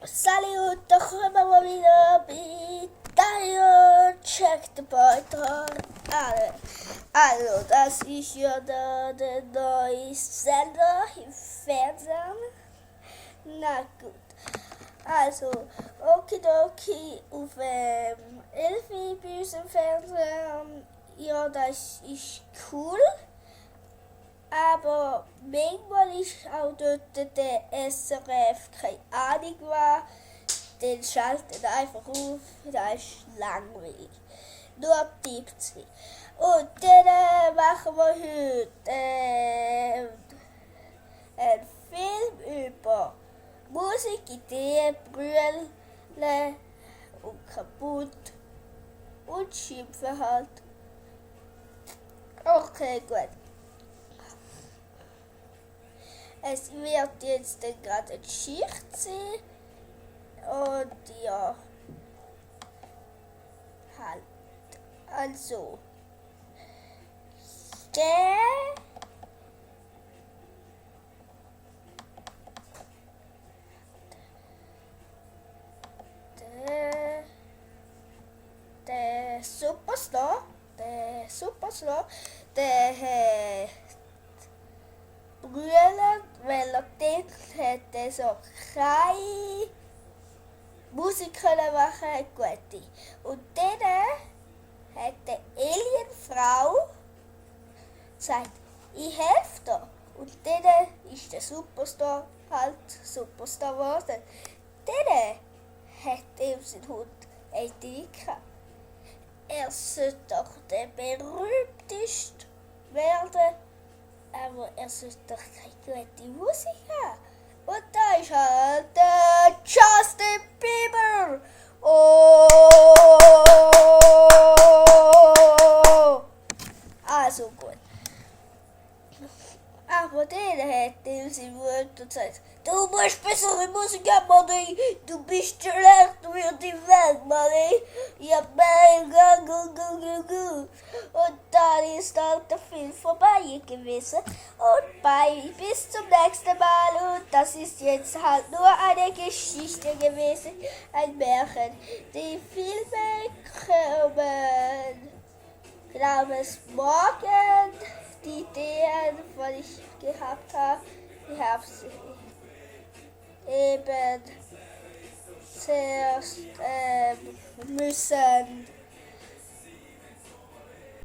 Salut, da kommen wir wieder bei Dario Check the Beitrag. Also, das ist ja der neue Sender im Fernsehen. Na gut. Also, okidoki auf 11 Uhr bei uns im Fernsehen. Ja, das ist cool. Aber manchmal ist auch dort der SRF keine Ahnung was. Den schaltet einfach auf, das ist langweilig. Nur Tipp 2. Und dann machen wir heute einen Film über Musik, Ideen, Brüllen und kaputt und Schimpfen halt. Okay, gut. Es wird jetzt gerade eine Schicht sein und ja, halt, also, der Superstar, der brüllen, weil er denkt, hätte so keine Musik können machen, gute. Und dann hat die Alienfrau gesagt, ich helfe dir. Und dann ist der Superstar halt Superstar geworden. Dann hat ihm sein Hund eine Idee gehabt. Er sollte doch der berühmteste werden. Aber er sollte doch keine gute Musik haben. Und da ist halt der Justin Bieber. Oh! Also gut. Aber der hat ihm sein Wort und sagt, du musst bessere Musik haben, Manni. Du bist schlecht für die Welt, Manni. Ja, und dann ist halt der Film vorbei gewesen. Und bis zum nächsten Mal. Und das ist jetzt halt nur eine Geschichte gewesen. Ein Märchen. Die Filme kommen, glaube ich, morgen. Die Ideen, die ich gehabt habe, ich habe sie eben zuerst müssen